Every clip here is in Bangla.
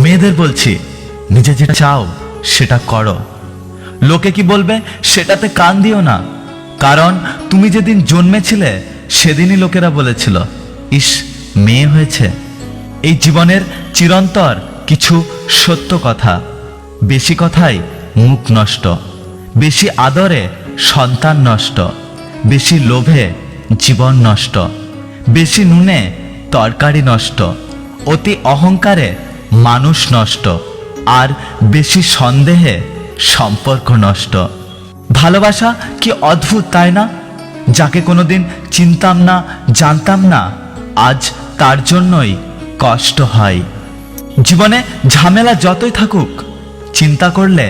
মেয়েদের বলছি, নিজে যেটা চাও সেটা করো। লোকে কি বলবে সেটাতে কান দিও না, কারণ তুমি যেদিন জন্মেছিলে সেদিনই লোকেরা বলেছিল, ইস মেয়ে হয়েছে। এই জীবনের চিরন্তর কিছু সত্য কথা। বেশি কথায় মুখ নষ্ট, বেশি আদরে সন্তান নষ্ট, বেশি লোভে জীবন নষ্ট, বেশি নুনে তরকারি নষ্ট, অতি অহংকারে মানুষ নষ্ট, আর বেশি সন্দেহে সম্পর্ক নষ্ট। ভালোবাসা কি অদ্ভুত তাই না? যাকে কোনোদিন চিনতাম না, জানতাম না, আজ তার জন্যই কষ্ট হয়। জীবনে ঝামেলা যতই থাকুক, চিন্তা করলে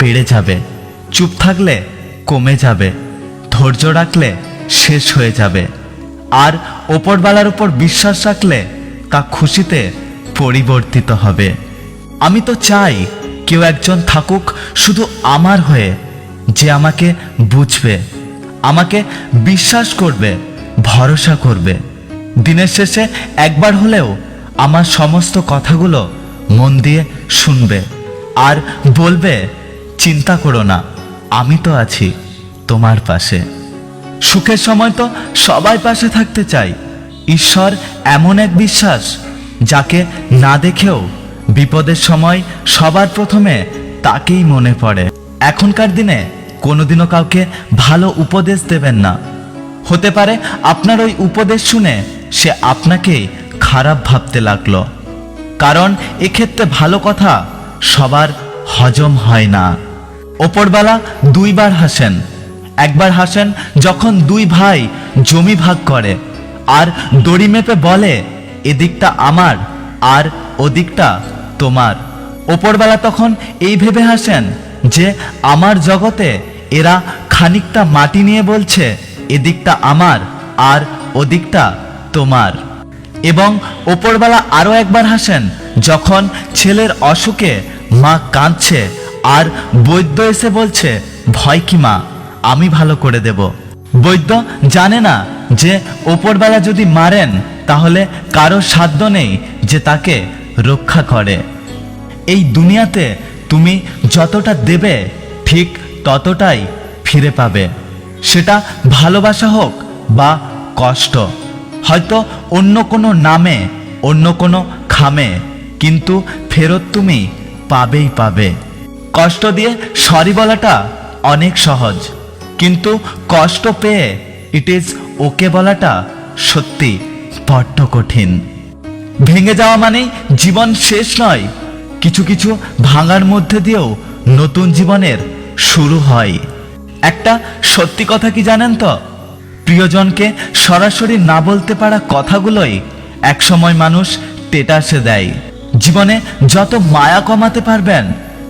বেড়ে যাবে, চুপ থাকলে কমে যাবে, ধৈর্য রাখলে শেষ হয়ে যাবে, আর ওপরওয়ালার উপর বিশ্বাস রাখলে তা খুশিতে পরিবর্তিত হবে। আমি তো চাই কেউ একজন থাকুক শুধু আমার হয়ে, যে আমাকে বুঝবে, আমাকে বিশ্বাস করবে, ভরসা করবে। দিনের শেষে একবার হলেও আমার সমস্ত কথাগুলো মন দিয়ে শুনবে আর বলবে, চিন্তা করো না, আমি তো আছি তোমার পাশে। সুখের সময় তো সবাই পাশে থাকতে চাই। ঈশ্বর এমন এক বিশ্বাস, যাকে না দেখেও বিপদের সময় সবার প্রথমে তাকেই মনে পড়ে। এখনকার দিনে কোনোদিনও কাউকে ভালো উপদেশ দেবেন না। হতে পারে আপনার ওই উপদেশ শুনে সে আপনাকেই খারাপ ভাবতে লাগলো, কারণ এক্ষেত্রে ভালো কথা সবার হজম হয় না। ওপরওয়ালা দুইবার হাসেন। একবার হাসেন যখন দুই ভাই জমি ভাগ করে আর দড়ি মেপে বলে, এদিকটা আমার আর ওদিকটা তোমার। ওপরওয়ালা তখন এই ভেবে হাসেন যে আমার জগতে এরা খানিকটা মাটি নিয়ে বলছে, এদিকটা আমার আর ওদিকটা তোমার। এবং ওপরওয়ালা আরও একবার হাসেন যখন ছেলের অসুখে মা কাঁদছে আর বৈদ্য এসে বলছে, ভয় কি মা, আমি ভালো করে দেব। বৈদ্য জানে না যে ওপরওয়ালা যদি মারেন তাহলে কারো সাধ্য নেই যে তাকে রক্ষা করে। এই দুনিয়াতে তুমি যতটা দেবে ঠিক ততটাই ফিরে পাবে, সেটা ভালোবাসা হোক বা কষ্ট, হয়তো অন্য কোনো নামে, অন্য কোনো খামে, কিন্তু ফেরত তুমি পাবেই পাবে। কষ্ট দিয়ে সরি বলাটা অনেক সহজ, কিন্তু কষ্ট পেয়ে ইট ইজ ওকে বলাটা সত্যি বড্ড কঠিন। ভেঙে যাওয়া মানেই জীবন শেষ নয়, কিছু কিছু ভাঙার মধ্যে দিয়েও নতুন জীবনের শুরু হয়। একটা সত্যি কথা কি জানেন তো, প্রিয়জনকে সরাসরি না বলতে পারা কথাগুলোই একসময় মানুষ টেটাসে দেয়। জীবনে যত মায়া কমাতে পারবেন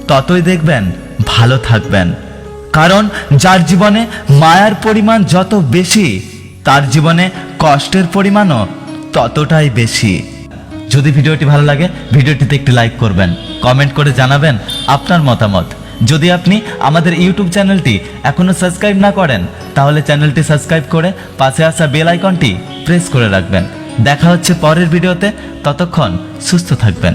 ততই দেখবেন ভালো থাকবেন, কারণ যার জীবনে মায়ার পরিমাণ যত বেশি, তার জীবনে কষ্টের পরিমাণও ততটাই বেশি। যদি ভিডিওটি ভালো লাগে ভিডিওটিতে একটি লাইক করবেন, কমেন্ট করে জানাবেন আপনার মতামত। যদি আপনি আমাদের ইউটিউব চ্যানেলটি এখনো সাবস্ক্রাইব না করেন তাহলে চ্যানেলটি সাবস্ক্রাইব করে পাশে আসা বেল আইকনটি প্রেস করে রাখবেন। দেখা হচ্ছে পরের ভিডিওতে, ততক্ষণ সুস্থ থাকবেন।